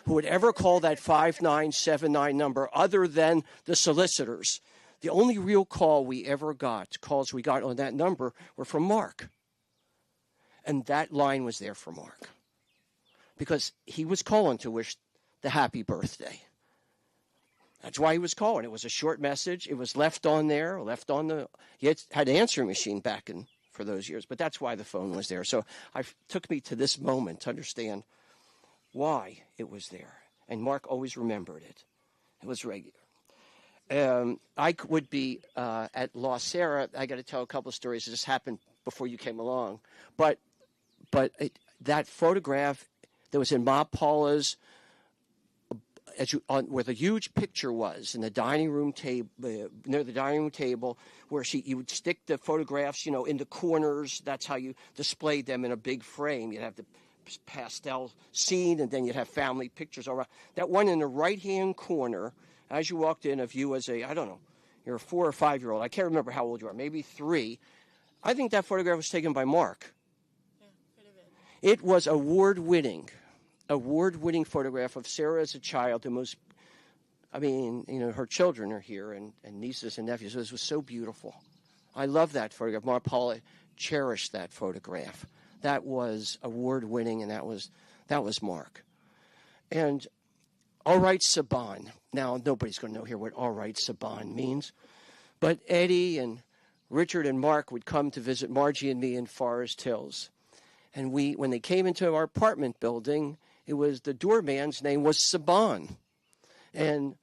who would ever call that 5979 number other than the solicitors. The only real calls we got on that number were from Mark. And that line was there for Mark because he was calling to wish the happy birthday. That's why he was calling. It was a short message. It was left on there, he had an answering machine back for those years, but that's why the phone was there. So it took me to this moment to understand why it was there. And Mark always remembered it. It was regular. I would be at La Sarah. I got to tell a couple of stories that just happened before you came along. But but that photograph that was in Ma Paula's, where the huge picture was in the dining room table, near the dining room table, where you would stick the photographs, in the corners. That's how you displayed them in a big frame. You'd have the pastel scene, and then you'd have family pictures all around. That one in the right-hand corner, as you walked in, of you as you're a 4 or 5 year old. I can't remember how old you are, maybe 3. I think that photograph was taken by Mark. Yeah, could have been. It was award-winning photograph of Sarah as a child. Her children are here, and nieces and nephews. It was so beautiful. I love that photograph. Mark Paula cherished that photograph. That was award-winning, and that was Mark. And All Right Saban. Now, nobody's going to know here what All Right Saban means, but Eddie and Richard and Mark would come to visit Margie and me in Forest Hills. And when they came into our apartment building, the doorman's name was Saban. And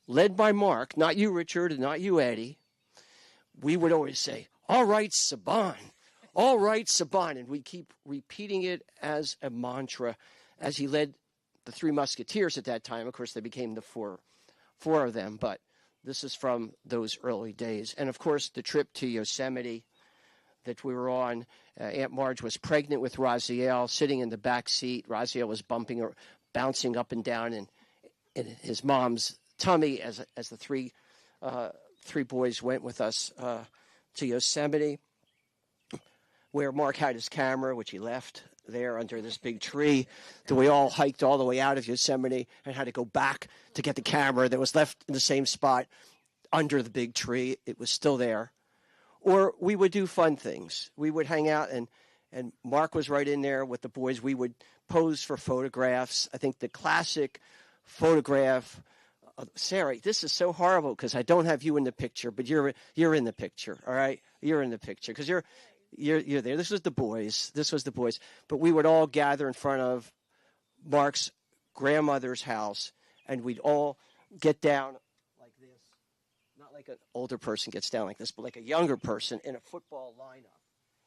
led by Mark, not you, Richard, and not you, Eddie, we would always say, "All right, Saban. All right, Saban." And we keep repeating it as a mantra as he led the 3 Musketeers at that time. Of course, they became the four of them, but this is from those early days. And, of course, the trip to Yosemite that we were on, Aunt Marge was pregnant with Raziel, sitting in the back seat. Raziel was bouncing up and down in his mom's tummy as the three boys went with us to Yosemite, where Mark had his camera, which he left there under this big tree. Then we all hiked all the way out of Yosemite and had to go back to get the camera that was left in the same spot under the big tree. It was still there. Or we would do fun things. We would hang out, and Mark was right in there with the boys. We would pose for photographs. I think the classic photograph, Sarah, this is so horrible because I don't have you in the picture, but you're in the picture, all right? You're in the picture because you're there. This was the boys. But we would all gather in front of Mark's grandmother's house, and we'd all get down like this. Not like an older person gets down like this, but like a younger person in a football lineup.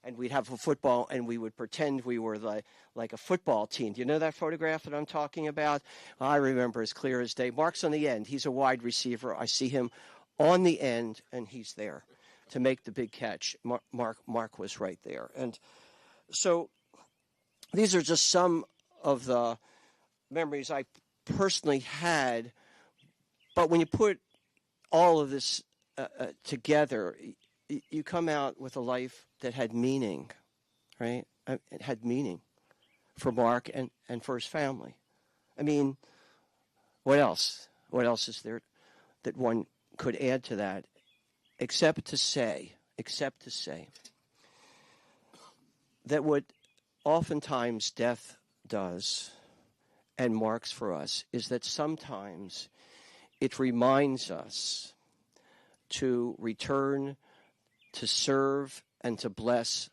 And we'd have a football, and we would pretend we were like a football team. Do you know that photograph that I'm talking about? I remember as clear as day. Mark's on the end. He's a wide receiver. I see him on the end, and he's there to make the big catch. Mark was right there. And so these are just some of the memories I personally had. But when you put all of this together, you come out with a life that had meaning, right? It had meaning for Mark and for his family. I mean, what else? What else is there that one could add to that, except to say that what oftentimes death does and marks for us is that sometimes it reminds us to return to serve and to bless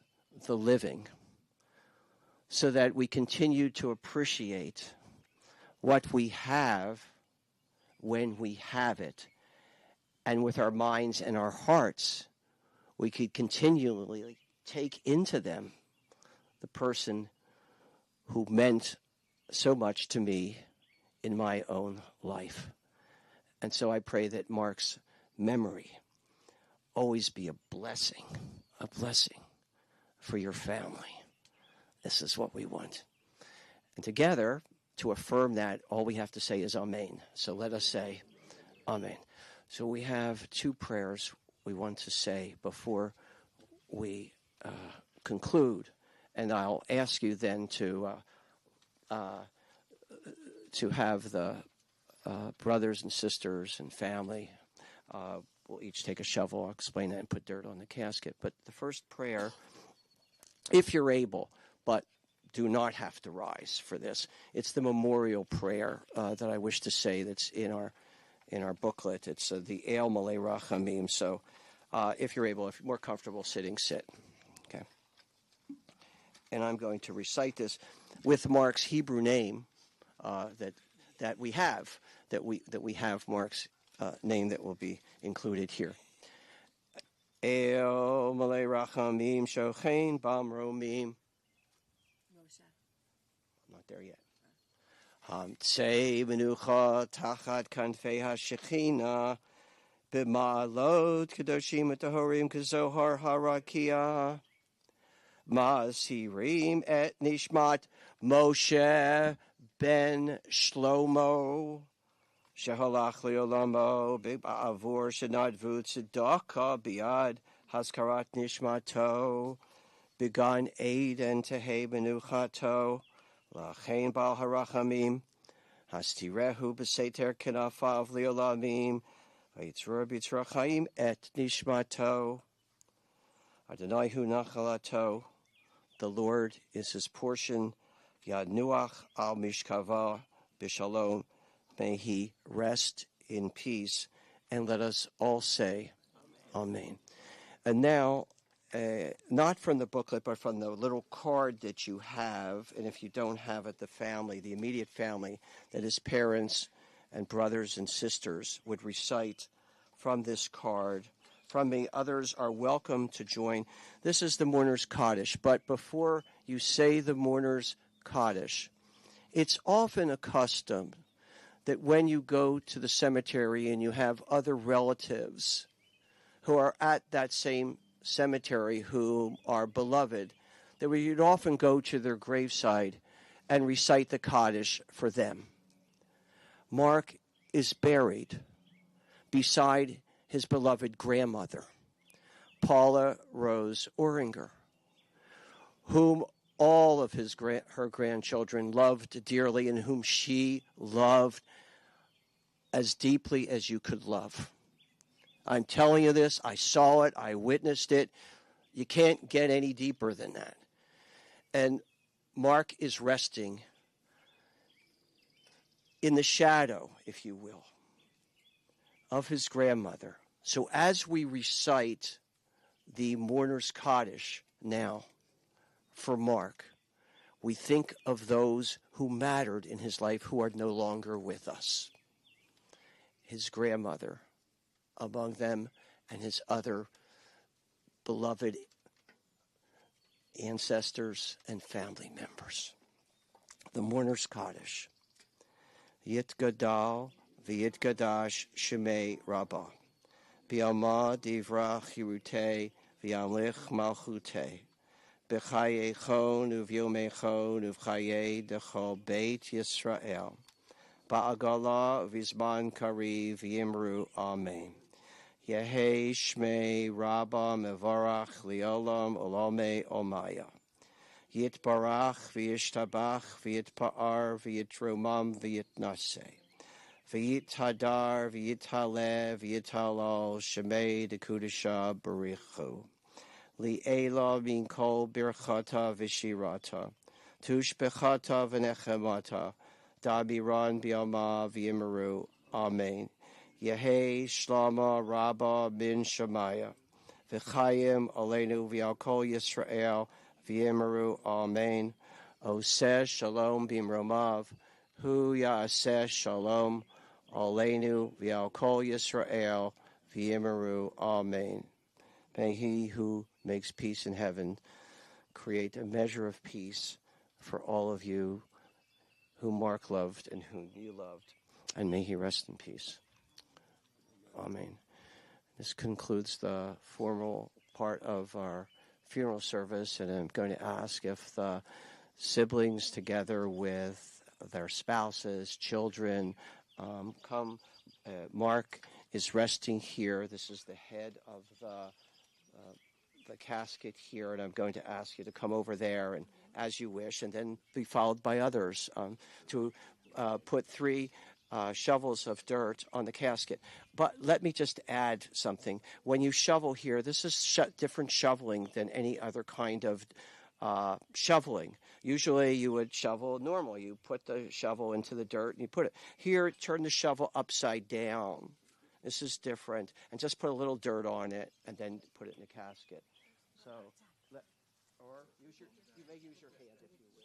the living so that we continue to appreciate what we have when we have it. And with our minds and our hearts, we could continually take into them the person who meant so much to me in my own life. And so I pray that Mark's memory always be a blessing for your family. This is what we want. And together, to affirm that, all we have to say is Amen. So let us say Amen. So we have 2 prayers we want to say before we conclude. And I'll ask you then to have the brothers and sisters and family. We'll each take a shovel. I'll explain that and put dirt on the casket. But the first prayer, if you're able, but do not have to rise for this. It's the memorial prayer that I wish to say that's in our booklet. It's the El Malay Rachamim. So if you're able, if you're more comfortable sitting, sit. Okay. And I'm going to recite this with Mark's Hebrew name that we have Mark's name that will be included here. El Malay Rachamim Shochein Bam Romim. I'm not there yet. Hamtzei menucha tachat kanfei hashechina b'ma'alot kedoshim utahorim kezohar harakia masirim et nishmat Moshe ben Shlomo shehalach leolamo b'avur shenadvu tzedakah biad haskarat nishmato began Eden tehe benuchato lachein bal harachamim hastirehu b'seter kenafav leolamim v'yitzur b'yitzrachayim et nishmato Adonai hu nachalato. The Lord is his portion. Yadnuach al mishkava b'shalom. May he rest in peace. And let us all say, Amen. And now, not from the booklet, but from the little card that you have, and if you don't have it, the family, the immediate family, that his parents and brothers and sisters would recite from this card. From me, others are welcome to join. This is the Mourner's Kaddish, but before you say the Mourner's Kaddish, it's often a custom that when you go to the cemetery and you have other relatives who are at that same cemetery who are beloved, that we would often go to their graveside and recite the Kaddish for them. Mark is buried beside his beloved grandmother, Paula Rose Oringer, whom all of her grandchildren loved dearly and whom she loved as deeply as you could love. I'm telling you this. I saw it. I witnessed it. You can't get any deeper than that. And Mark is resting in the shadow, if you will, of his grandmother. So as we recite the Mourner's Kaddish now for Mark, we think of those who mattered in his life who are no longer with us. His grandmother among them and his other beloved ancestors and family members. The Mourner's Kaddish. Yitgadal v'yitgadash shemei Rabbah. B'yama divra chirute v'yamlich malchute. B'chayechon uv'yomechon uv'chaye dechol beit Yisrael. Ba'agala v'zman kariv v'yimru Amen. Yehi shmei Rabbah mevarach liolam olame omaya. Yitbarach v'yishtabach v'yitpa'ar v'yitromam v'yitnaseh. V'yithadar v'yithale v'yithalal shemei dekudesha barichu. Li'ela min kol birchata v'shirata. Tushbechata v'nechemata. Dabiran b'yama v'yimeru. Amen. Yehi shlama rabba min shemaya. V'chayim aleinu v'yalkol Yisrael v'yimeru. Amen. Oseh shalom b'imromav. Hu ya'aseh shalom aleinu v'yalkol Yisrael v'yimeru. Amen. May he who makes peace in heaven create a measure of peace for all of you whom Mark loved and whom you loved, and may he rest in peace. Amen. This concludes the formal part of our funeral service, and I'm going to ask if the siblings, together with their spouses, children, come. Mark is resting here. This is the head of the casket here, and I'm going to ask you to come over there and as you wish, and then be followed by others to put 3 shovels of dirt on the casket. But let me just add something. When you shovel here, this is different shoveling than any other kind of shoveling. Usually you would shovel normal. You put the shovel into the dirt and you put it. Here, turn the shovel upside down. This is different. And just put a little dirt on it and then put it in the casket. So, or you may use your hand if you wish.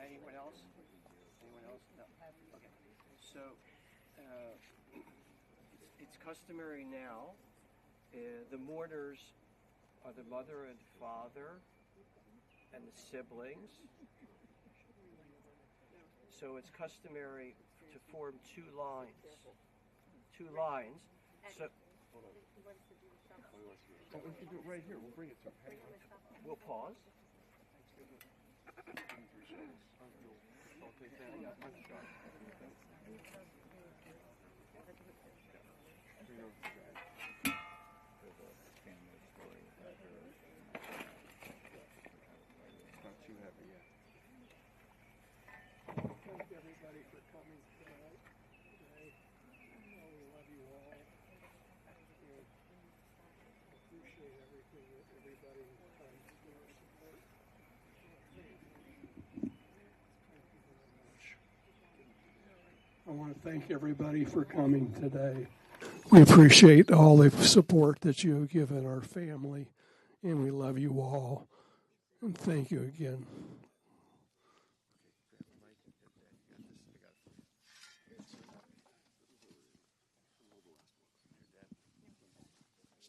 Anyone else? Anyone else? No. Okay. So, it's customary now. The mourners are the mother and father and the siblings. So it's customary to form two lines. Two lines. So. Oh, we can do it right here. We'll bring it to him. Hang on. We'll pause. I'll take that. I'm sorry. It's not too heavy yet. Thank everybody for coming tonight. We love you all. And appreciate everything that everybody has done for your support. I want to thank everybody for coming today. We appreciate all the support that you have given our family, and we love you all. And thank you again.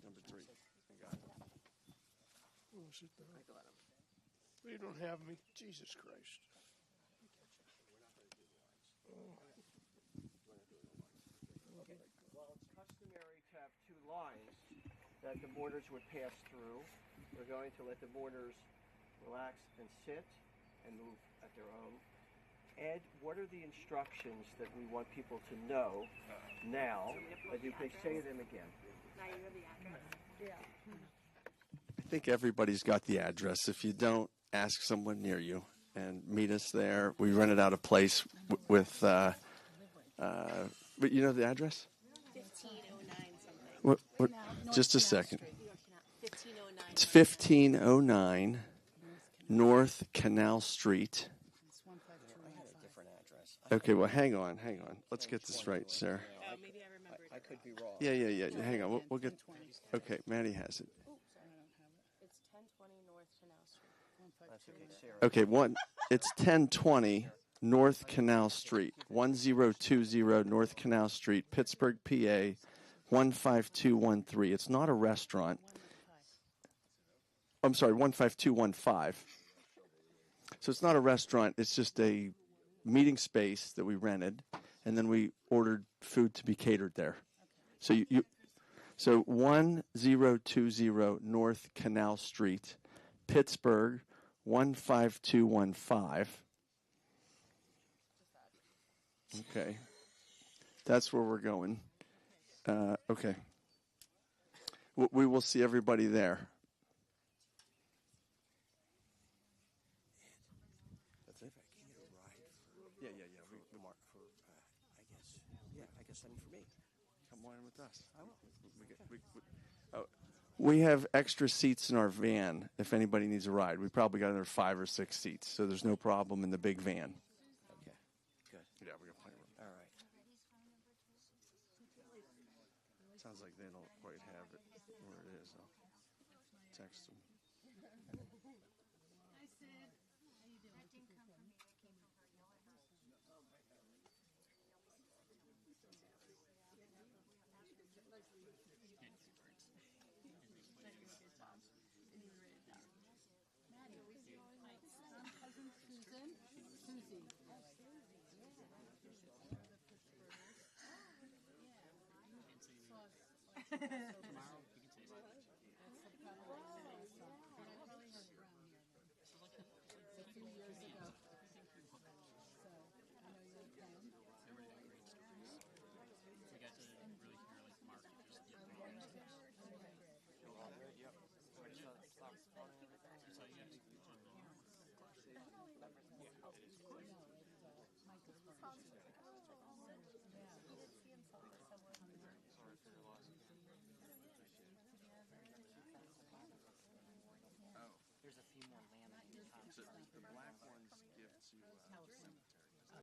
Number 3. I got it. Oh, sit down. You don't have me. Jesus Christ. Well, it's customary to have two lines that the mourners would pass through. We're going to let the mourners relax and sit and move at their own. Ed, what are the instructions that we want people to know now? As you can say them again. Now you have the address? Yeah. I think everybody's got the address. If you don't, ask someone near you and meet us there. We rented out a place with, but you know the address? 1509 something. What, just a second. 1509. It's 1509 North Canal Street. I had a different address. Okay, well, hang on. Let's get this right, sir. Maybe I remember it. I could be wrong. Yeah. Hang on. We'll get. Okay, Maddie has it. It's 1020 North Canal Street. That's okay, Sarah. Okay, it's 1020 North Canal Street, 1020 North Canal Street, Pittsburgh, PA, 15213. It's not a restaurant. I'm sorry, 15215. So it's not a restaurant. It's just a meeting space that we rented, and then we ordered food to be catered there. So so 1020 North Canal Street, Pittsburgh, 15215. Okay. That's where we're going. Okay. We will see everybody there. That's it. Yeah. We mark for, I guess something for me. Come on with us. I will. We have extra seats in our van if anybody needs a ride. We probably got another 5 or 6 seats, so there's no problem in the big van. Okay, good. Yeah, we got plenty of room. All right. Sounds like they don't quite have it where it is. I'll text them. So